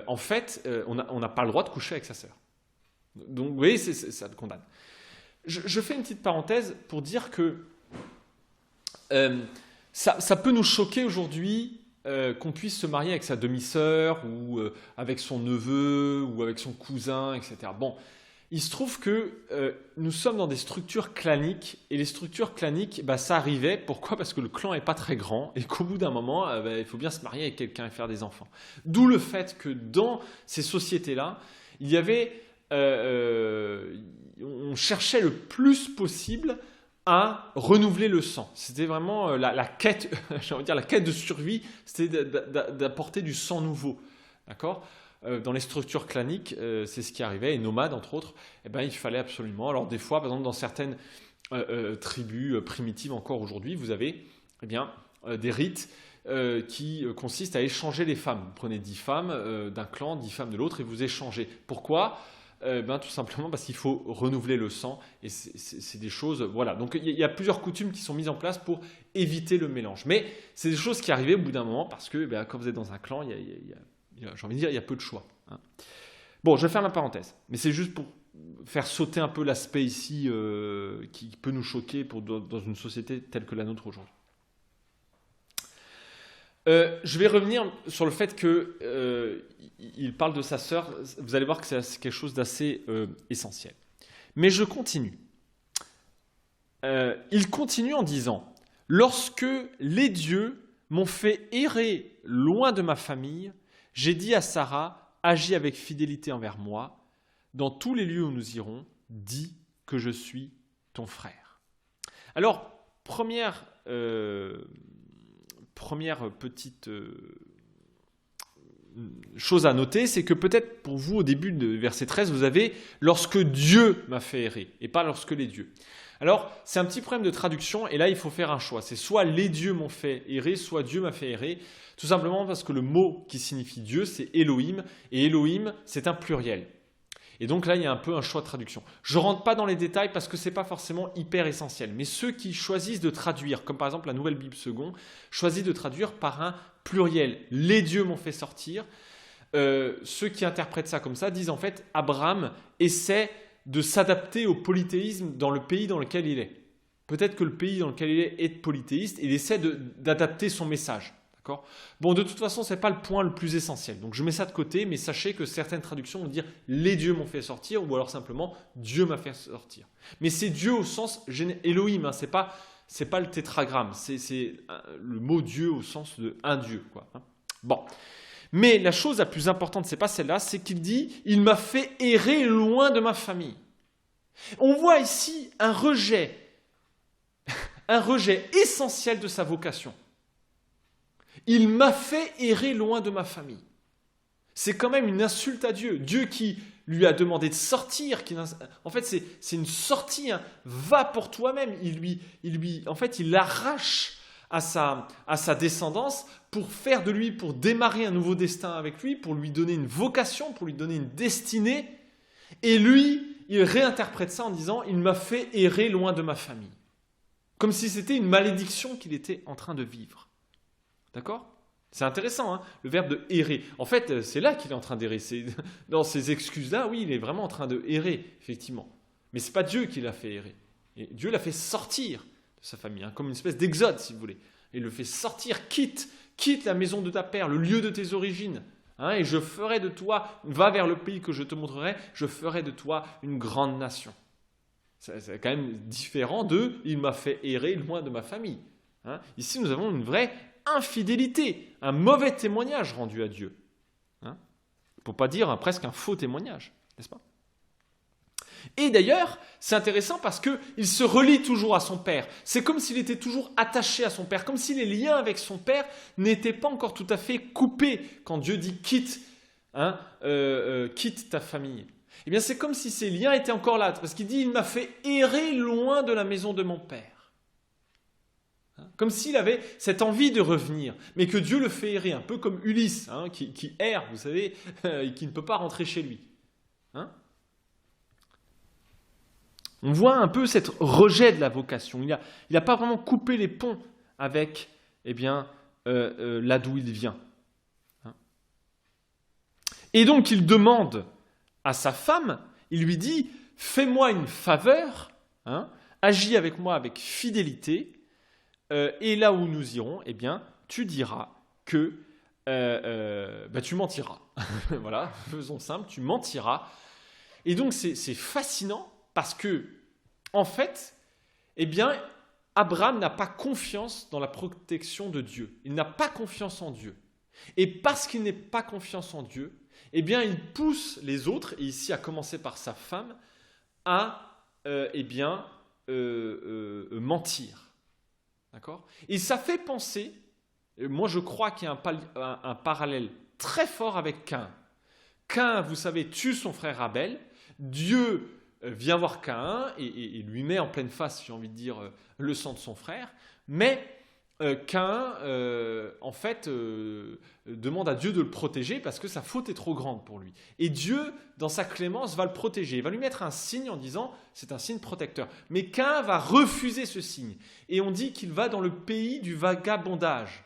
en fait, on n'a pas le droit de coucher avec sa sœur. Donc, vous voyez, ça le condamne. Je fais une petite parenthèse pour dire que ça peut nous choquer aujourd'hui qu'on puisse se marier avec sa demi-sœur ou avec son neveu ou avec son cousin, etc. Bon, il se trouve que nous sommes dans des structures claniques, et les structures claniques, ça arrivait. Pourquoi? Parce que le clan n'est pas très grand, et qu'au bout d'un moment, il faut bien se marier avec quelqu'un et faire des enfants. D'où le fait que dans ces sociétés-là, il y avait, on cherchait le plus possible à renouveler le sang. C'était vraiment la quête, j'ai envie de dire la quête de survie, c'était d'apporter du sang nouveau. D'accord? Dans les structures claniques, c'est ce qui arrivait, et nomades entre autres, il fallait absolument. Alors des fois, par exemple, dans certaines tribus primitives encore aujourd'hui, vous avez des rites qui consistent à échanger les femmes. Vous prenez 10 femmes d'un clan, 10 femmes de l'autre, et vous échangez. Pourquoi? Tout simplement parce qu'il faut renouveler le sang, et c'est des choses, voilà. Donc il y a plusieurs coutumes qui sont mises en place pour éviter le mélange. Mais c'est des choses qui arrivaient au bout d'un moment, parce que quand vous êtes dans un clan, j'ai envie de dire, il y a peu de choix. Hein. Bon, je vais faire la parenthèse, mais c'est juste pour faire sauter un peu l'aspect ici qui peut nous choquer dans une société telle que la nôtre aujourd'hui. Je vais revenir sur le fait qu'il parle de sa sœur. Vous allez voir que c'est quelque chose d'assez essentiel. Mais je continue. Il continue en disant « Lorsque les dieux m'ont fait errer loin de ma famille, j'ai dit à Sarah, agis avec fidélité envers moi. Dans tous les lieux où nous irons, dis que je suis ton frère. » Alors, première petite chose à noter, c'est que peut-être pour vous, au début de verset 13, vous avez « lorsque Dieu m'a fait errer » et pas « lorsque les dieux ». Alors, c'est un petit problème de traduction, et là, il faut faire un choix. C'est soit les dieux m'ont fait errer, soit Dieu m'a fait errer, tout simplement parce que le mot qui signifie Dieu, c'est Elohim, et Elohim, c'est un pluriel. Et donc là, il y a un peu un choix de traduction. Je ne rentre pas dans les détails parce que ce n'est pas forcément hyper essentiel, mais ceux qui choisissent de traduire, comme par exemple la Nouvelle Bible Second, choisissent de traduire par un pluriel. Les dieux m'ont fait sortir. Ceux qui interprètent ça comme ça disent en fait, Abraham essaie de s'adapter au polythéisme dans le pays dans lequel il est. Peut-être que le pays dans lequel il est polythéiste, il essaie d'adapter son message. D'accord ? Bon, de toute façon, ce n'est pas le point le plus essentiel. Donc je mets ça de côté, mais sachez que certaines traductions vont dire « les dieux m'ont fait sortir » ou alors simplement « Dieu m'a fait sortir ». Mais c'est Dieu au sens Elohim, hein, c'est pas le tétragramme, c'est le mot Dieu au sens de un Dieu, quoi. Hein. Bon. Mais la chose la plus importante, c'est pas celle-là, c'est qu'il dit « il m'a fait errer loin de ma famille ». On voit ici un rejet essentiel de sa vocation. Il m'a fait errer loin de ma famille. C'est quand même une insulte à Dieu. Dieu qui lui a demandé de sortir. En fait, c'est une sortie. Hein. Va pour toi-même. Il l'arrache à sa descendance pour faire de lui, pour démarrer un nouveau destin avec lui, pour lui donner une vocation, pour lui donner une destinée. Et lui, il réinterprète ça en disant « il m'a fait errer loin de ma famille ». Comme si c'était une malédiction qu'il était en train de vivre. D'accord ? C'est intéressant, hein, le verbe de errer. En fait, c'est là qu'il est en train d'errer. Dans ces excuses-là, oui, il est vraiment en train de errer, effectivement. Mais ce n'est pas Dieu qui l'a fait errer. Et Dieu l'a fait sortir de sa famille, hein, comme une espèce d'exode, si vous voulez. Et il le fait sortir, quitte la maison de ta père, le lieu de tes origines. Hein, et je ferai de toi, va vers le pays que je te montrerai, je ferai de toi une grande nation. C'est quand même différent de « il m'a fait errer loin de ma famille hein. ». Ici, nous avons une vraie infidélité, un mauvais témoignage rendu à Dieu. Hein, pour ne pas dire presque un faux témoignage, n'est-ce pas ? Et d'ailleurs, c'est intéressant parce qu'il se relie toujours à son père. C'est comme s'il était toujours attaché à son père, comme si les liens avec son père n'étaient pas encore tout à fait coupés quand Dieu dit « quitte ta famille ». Eh bien, c'est comme si ces liens étaient encore là, parce qu'il dit « il m'a fait errer loin de la maison de mon père ». Comme s'il avait cette envie de revenir, mais que Dieu le fait errer, un peu comme Ulysse, hein, qui erre, vous savez, et qui ne peut pas rentrer chez lui. Hein ? On voit un peu cet rejet de la vocation. Il n'a pas vraiment coupé les ponts avec là d'où il vient. Hein ? Et donc il demande à sa femme, il lui dit « fais-moi une faveur, hein, agis avec moi avec fidélité, et là où nous irons, eh bien, tu diras que tu mentiras. » Voilà, faisons simple, tu mentiras. Et donc c'est fascinant parce que, en fait, eh bien, Abraham n'a pas confiance dans la protection de Dieu. Il n'a pas confiance en Dieu. Et parce qu'il n'a pas confiance en Dieu, eh bien, il pousse les autres, et ici à commencer par sa femme, à mentir. D'accord ? Et ça fait penser, moi je crois qu'il y a un parallèle très fort avec Caïn. Caïn, vous savez, tue son frère Abel. Dieu vient voir Caïn et lui met en pleine face, j'ai envie de dire, le sang de son frère. Mais Caïn, en fait, demande à Dieu de le protéger parce que sa faute est trop grande pour lui. Et Dieu, dans sa clémence, va le protéger. Il va lui mettre un signe en disant, c'est un signe protecteur. Mais Caïn va refuser ce signe. Et on dit qu'il va dans le pays du vagabondage.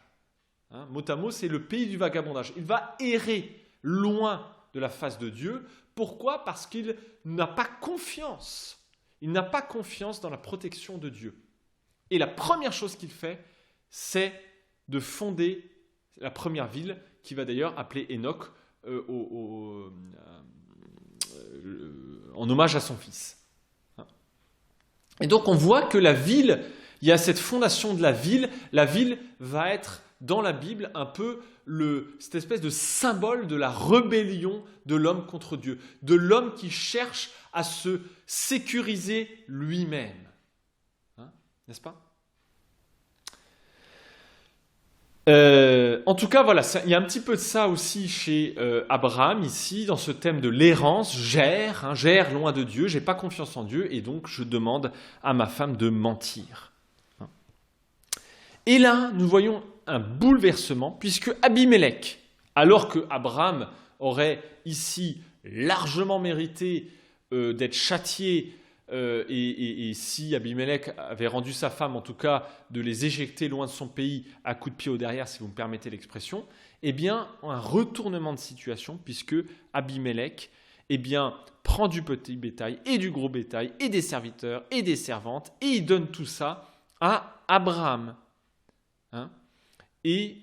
Hein, mot à mot, c'est le pays du vagabondage. Il va errer loin de la face de Dieu. Pourquoi ? Parce qu'il n'a pas confiance. Il n'a pas confiance dans la protection de Dieu. Et la première chose qu'il fait, c'est de fonder la première ville, qui va d'ailleurs appeler Enoch en hommage à son fils. Et donc on voit que la ville, il y a cette fondation de la ville va être dans la Bible un peu cette espèce de symbole de la rébellion de l'homme contre Dieu, de l'homme qui cherche à se sécuriser lui-même. N'est-ce pas ? En tout cas, voilà, il y a un petit peu de ça aussi chez Abraham, ici, dans ce thème de l'errance. J'erre loin de Dieu, j'ai pas confiance en Dieu, et donc je demande à ma femme de mentir. Et là, nous voyons un bouleversement, puisque Abimélec, alors que Abraham aurait ici largement mérité d'être châtié, et si Abimélec avait rendu sa femme, en tout cas, de les éjecter loin de son pays à coups de pied au derrière, si vous me permettez l'expression, eh bien, un retournement de situation, puisque Abimélec, eh bien, prend du petit bétail et du gros bétail et des serviteurs et des servantes, et il donne tout ça à Abraham. Et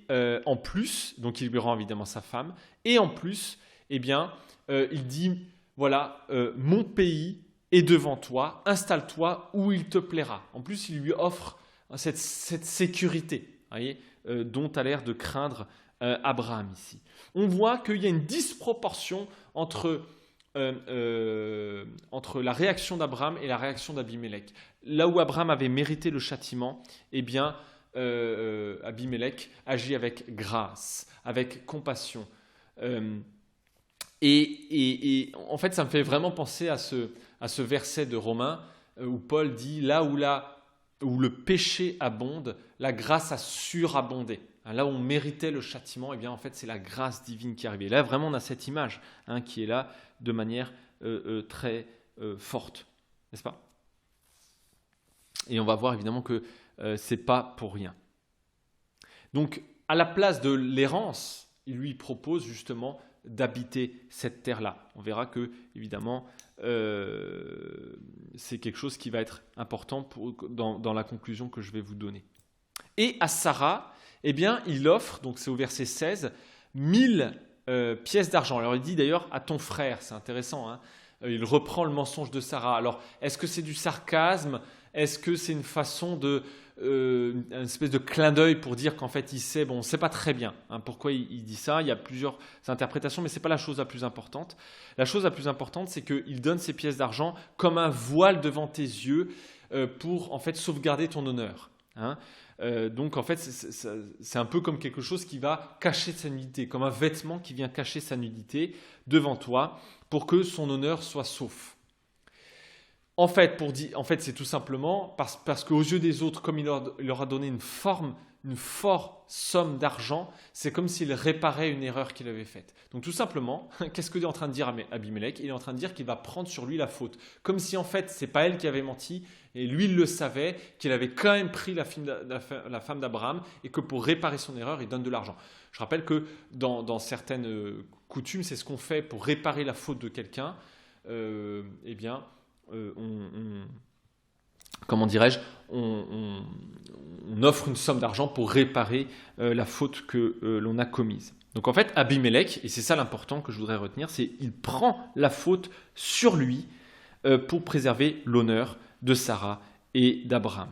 en plus, donc il lui rend évidemment sa femme, et en plus, eh bien, il dit, voilà, mon pays est devant toi, installe-toi où il te plaira. En plus, il lui offre cette sécurité, voyez, dont a l'air de craindre Abraham ici. On voit qu'il y a une disproportion entre la réaction d'Abraham et la réaction d'Abimélec. Là où Abraham avait mérité le châtiment, eh bien, Abimélec agit avec grâce, avec compassion. Et en fait, ça me fait vraiment penser à ce verset de Romains où Paul dit « Là où le péché abonde, la grâce a surabondé. » Là où on méritait le châtiment, eh bien, en fait, c'est la grâce divine qui est arrivée. Là, vraiment, on a cette image qui est là de manière très forte. N'est-ce pas ? Et on va voir évidemment que ce n'est pas pour rien. Donc, à la place de l'errance, il lui propose justement d'habiter cette terre-là. On verra que, évidemment, c'est quelque chose qui va être important dans la conclusion que je vais vous donner. Et à Sarah, eh bien, il offre, donc c'est au verset 16, 1000 pièces d'argent. Alors il dit d'ailleurs à ton frère, c'est intéressant, il reprend le mensonge de Sarah. Alors, est-ce que c'est du sarcasme ? Est-ce que c'est une façon une espèce de clin d'œil pour dire qu'en fait il sait, bon, on ne sait pas très bien pourquoi il dit ça, il y a plusieurs interprétations, mais ce n'est pas la chose la plus importante. La chose la plus importante, c'est qu'il donne ces pièces d'argent comme un voile devant tes yeux pour en fait sauvegarder ton honneur. Donc en fait, c'est un peu comme quelque chose qui va cacher sa nudité, comme un vêtement qui vient cacher sa nudité devant toi pour que son honneur soit sauf. En fait, c'est tout simplement parce qu'aux yeux des autres, comme il leur a donné une forte somme d'argent, c'est comme s'il réparait une erreur qu'il avait faite. Donc tout simplement, qu'est-ce qu'il est en train de dire à Abimélec ? Il est en train de dire qu'il va prendre sur lui la faute. Comme si en fait, ce n'est pas elle qui avait menti, et lui il le savait, qu'il avait quand même pris la femme d'Abraham, et que pour réparer son erreur, il donne de l'argent. Je rappelle que dans certaines coutumes, c'est ce qu'on fait pour réparer la faute de quelqu'un. comment dirais-je, on offre une somme d'argent pour réparer la faute que l'on a commise. Donc en fait, Abimélec, et c'est ça l'important que je voudrais retenir, c'est qu'il prend la faute sur lui pour préserver l'honneur de Sarah et d'Abraham.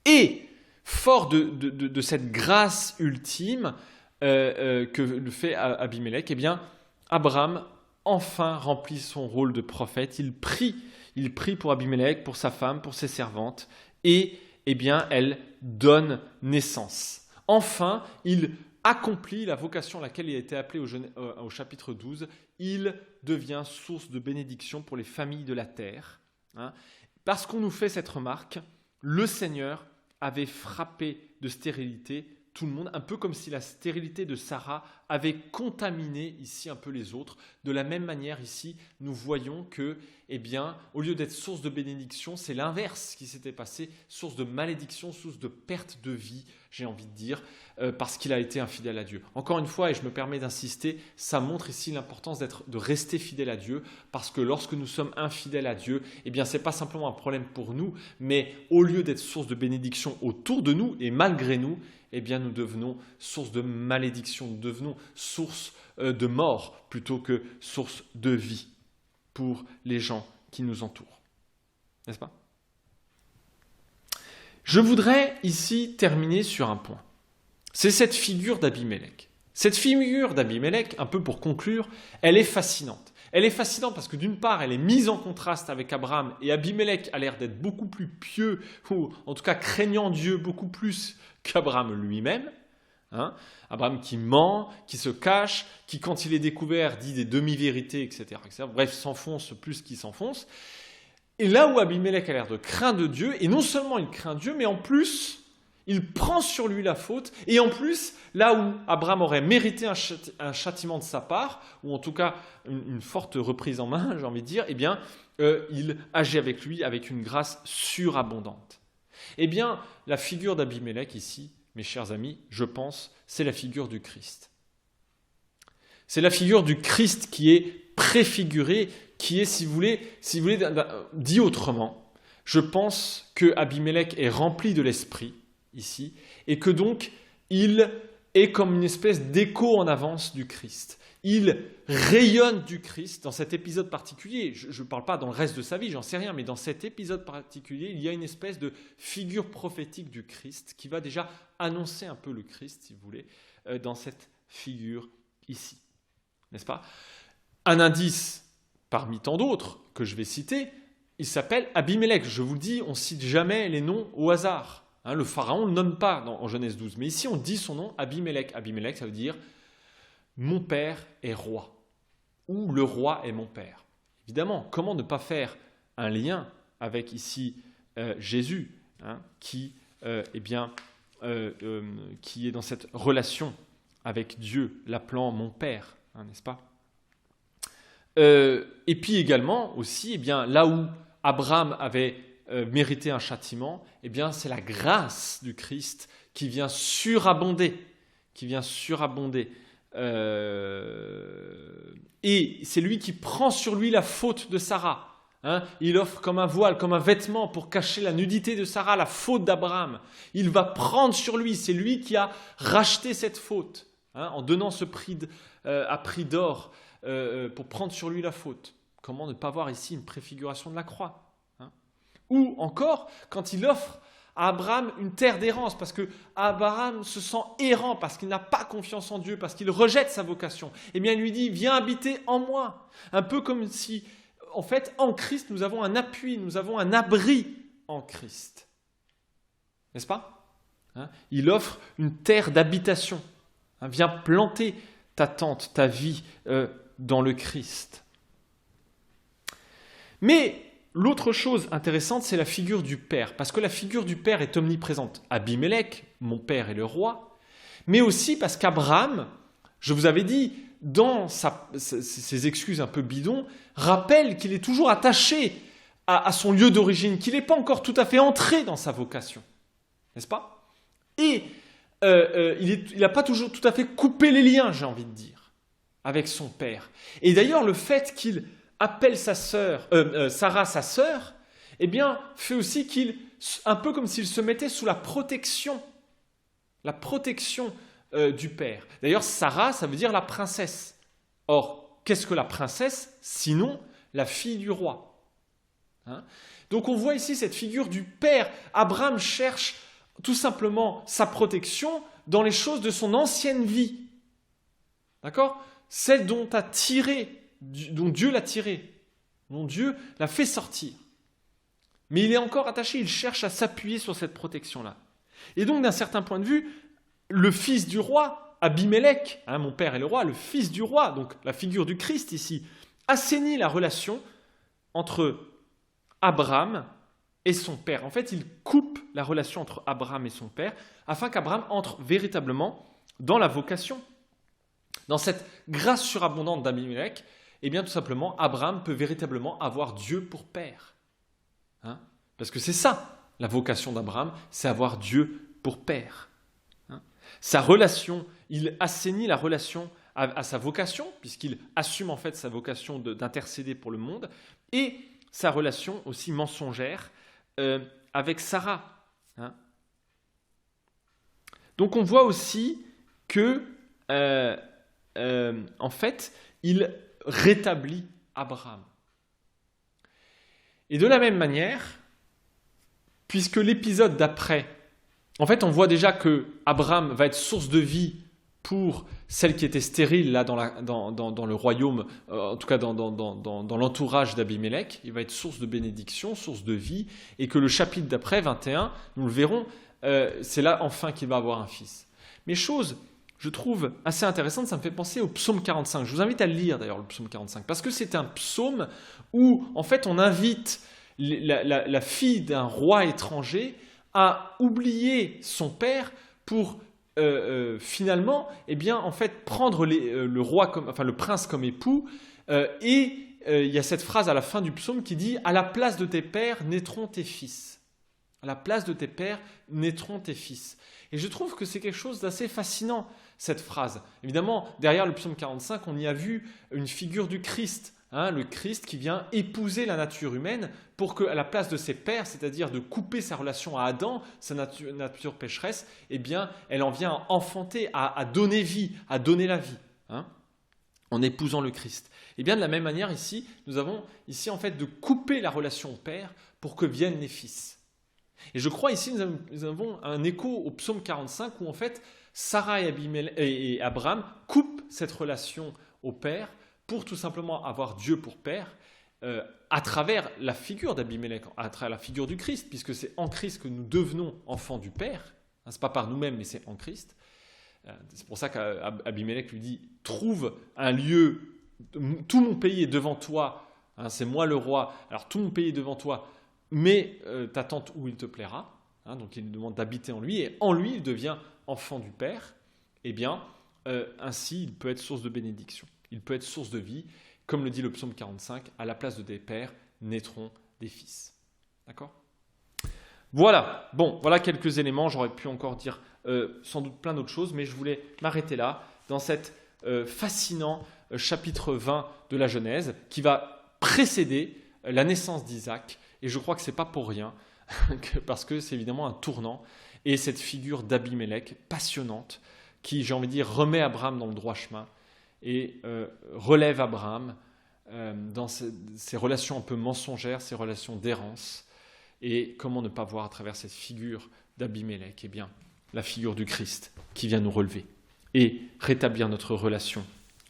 Et fort de cette grâce ultime que le fait Abimélec, eh bien, Abraham enfin remplit son rôle de prophète. Il prie pour Abimélec, pour sa femme, pour ses servantes, et eh bien, elle donne naissance. Enfin, il accomplit la vocation à laquelle il a été appelé au chapitre 12. Il devient source de bénédiction pour les familles de la terre. Parce qu'on nous fait cette remarque, le Seigneur avait frappé de stérilité tout le monde, un peu comme si la stérilité de Sarah avait contaminé ici un peu les autres. De la même manière ici, nous voyons que, eh bien, au lieu d'être source de bénédiction, c'est l'inverse qui s'était passé, source de malédiction, source de perte de vie, j'ai envie de dire, parce qu'il a été infidèle à Dieu. Encore une fois, et je me permets d'insister, ça montre ici l'importance de rester fidèle à Dieu, parce que lorsque nous sommes infidèles à Dieu, eh bien, c'est pas simplement un problème pour nous, mais au lieu d'être source de bénédiction autour de nous et malgré nous, eh bien, nous devenons source de malédiction, nous devenons source de mort plutôt que source de vie pour les gens qui nous entourent. N'est-ce pas ? Je voudrais ici terminer sur un point. C'est cette figure d'Abimélec. Cette figure d'Abimélec, un peu pour conclure, elle est fascinante. Elle est fascinante parce que d'une part, elle est mise en contraste avec Abraham et Abimélec a l'air d'être beaucoup plus pieux, ou en tout cas craignant Dieu beaucoup plus qu'Abraham lui-même. Abraham qui ment, qui se cache, qui quand il est découvert dit des demi-vérités, etc., etc. Bref, s'enfonce plus qu'il s'enfonce. Et là où Abimélec a l'air de craindre Dieu, et non seulement il craint Dieu, mais en plus, il prend sur lui la faute, et en plus, là où Abraham aurait mérité un châtiment de sa part, ou en tout cas une forte reprise en main, j'ai envie de dire, eh bien, il agit avec lui avec une grâce surabondante. Eh bien, la figure d'Abimélec ici, mes chers amis, je pense, c'est la figure du Christ. C'est la figure du Christ qui est préfigurée, qui est, si vous voulez, dit autrement, je pense que Abimélec est rempli de l'esprit, ici, et que donc, il est comme une espèce d'écho en avance du Christ. Il rayonne du Christ dans cet épisode particulier. Je ne parle pas dans le reste de sa vie, j'en sais rien, mais dans cet épisode particulier, il y a une espèce de figure prophétique du Christ qui va déjà annoncer un peu le Christ, si vous voulez, dans cette figure ici. N'est-ce pas ? Un indice parmi tant d'autres que je vais citer, il s'appelle Abimélec. Je vous le dis, on ne cite jamais les noms au hasard. Le pharaon ne le nomme pas en Genèse 12, mais ici on dit son nom, Abimélec. Abimélec, ça veut dire « mon père est roi » ou « le roi est mon père ». Évidemment, comment ne pas faire un lien avec ici Jésus, qui est dans cette relation avec Dieu, l'appelant mon père, n'est-ce pas ? Et puis également aussi, là où Abraham avait mérité un châtiment, c'est la grâce du Christ qui vient surabonder, et c'est lui qui prend sur lui la faute de Sarah. Il offre comme un voile, comme un vêtement pour cacher la nudité de Sarah, la faute d'Abraham. Il va prendre sur lui, c'est lui qui a racheté cette faute, en donnant ce prix à prix d'or pour prendre sur lui la faute. Comment ne pas voir ici une préfiguration de la croix ? Ou encore, quand il offre à Abraham une terre d'errance, parce que Abraham se sent errant, parce qu'il n'a pas confiance en Dieu, parce qu'il rejette sa vocation, il lui dit « Viens habiter en moi ». Un peu comme si, en fait, en Christ, nous avons un appui, nous avons un abri en Christ. N'est-ce pas ? Il offre une terre d'habitation. Viens planter ta tente, ta vie dans le Christ. Mais l'autre chose intéressante, c'est la figure du Père, parce que la figure du Père est omniprésente. Abimélec, mon père est le roi, mais aussi parce qu'Abraham, je vous avais dit, dans ses excuses un peu bidons, rappelle qu'il est toujours attaché à son lieu d'origine, qu'il n'est pas encore tout à fait entré dans sa vocation. N'est-ce pas ? Et il n'a pas toujours tout à fait coupé les liens, j'ai envie de dire, avec son père. Et d'ailleurs, le fait qu'il appelle Sarah sa sœur, eh bien, fait aussi un peu comme s'il se mettait sous la protection du père. D'ailleurs, Sarah, ça veut dire la princesse. Or, qu'est-ce que la princesse, sinon la fille du roi, hein? Donc on voit ici cette figure du père. Abraham cherche tout simplement sa protection dans les choses de son ancienne vie. D'accord? Celle dont Dieu l'a tiré, dont Dieu l'a fait sortir. Mais il est encore attaché, il cherche à s'appuyer sur cette protection-là. Et donc, d'un certain point de vue, le fils du roi, Abimélec, hein, mon père est le roi, le fils du roi, donc la figure du Christ ici, assainit la relation entre Abraham et son père. En fait, il coupe la relation entre Abraham et son père afin qu'Abraham entre véritablement dans la vocation. Dans cette grâce surabondante d'Abimélec, eh bien tout simplement, Abraham peut véritablement avoir Dieu pour père. Hein? Parce que c'est ça, la vocation d'Abraham, c'est avoir Dieu pour père. Hein? Sa relation, il assainit la relation à sa vocation, puisqu'il assume en fait sa vocation d'intercéder pour le monde, et sa relation aussi mensongère avec Sarah. Hein? Donc on voit aussi que, en fait, il rétablit Abraham. Et de la même manière, puisque l'épisode d'après, en fait, on voit déjà que Abraham va être source de vie pour celle qui était stérile là dans le royaume, en tout cas dans l'entourage d'Abimélec. Il va être source de bénédiction, source de vie, et que le chapitre d'après, 21, nous le verrons, c'est là enfin qu'il va avoir un fils. Mais chose, je trouve assez intéressante, ça me fait penser au psaume 45. Je vous invite à le lire d'ailleurs, le psaume 45, parce que c'est un psaume où en fait on invite la fille d'un roi étranger à oublier son père pour finalement, eh bien, en fait, prendre le prince comme époux, et il y a cette phrase à la fin du psaume qui dit « À la place de tes pères naîtront tes fils ». À la place de tes pères naîtront tes fils. Et je trouve que c'est quelque chose d'assez fascinant, cette phrase. Évidemment, derrière le psaume 45, on y a vu une figure du Christ, hein, le Christ qui vient épouser la nature humaine pour qu'à la place de ses pères, c'est-à-dire de couper sa relation à Adam, sa nature pécheresse, eh bien, elle en vient à enfanter, à donner vie, à donner la vie, hein, en épousant le Christ. Et bien, de la même manière, ici, nous avons ici en fait de couper la relation au père pour que viennent les fils. Et je crois ici, nous avons un écho au psaume 45 où en fait, Sarah et Abraham coupent cette relation au père pour tout simplement avoir Dieu pour père, à travers la figure d'Abimélec, à travers la figure du Christ, puisque c'est en Christ que nous devenons enfants du Père. Ce n'est pas par nous-mêmes, mais c'est en Christ. C'est pour ça qu'Abimélec lui dit « Trouve un lieu, tout mon pays est devant toi, hein, c'est moi le roi, alors tout mon pays est devant toi, mais ta tente où il te plaira. Hein, » Donc il demande d'habiter en lui, et en lui il devient enfant du Père. Eh bien, ainsi il peut être source de bénédiction, il peut être source de vie. Comme le dit le psaume 45, à la place de tes pères naîtront des fils. D'accord ? Voilà, bon, voilà quelques éléments. J'aurais pu encore dire sans doute plein d'autres choses, mais je voulais m'arrêter là, dans cet fascinant chapitre 20 de la Genèse, qui va précéder la naissance d'Isaac. Et je crois que ce n'est pas pour rien, parce que c'est évidemment un tournant. Et cette figure d'Abimélec, passionnante, qui, j'ai envie de dire, remet Abraham dans le droit chemin, et relève Abraham dans ces relations un peu mensongères, ces relations d'errance. Et comment ne pas voir à travers cette figure d'Abimélec, eh bien, la figure du Christ qui vient nous relever et rétablir notre relation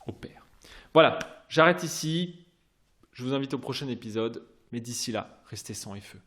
au Père. Voilà, j'arrête ici. Je vous invite au prochain épisode, mais d'ici là, restez sang et feu.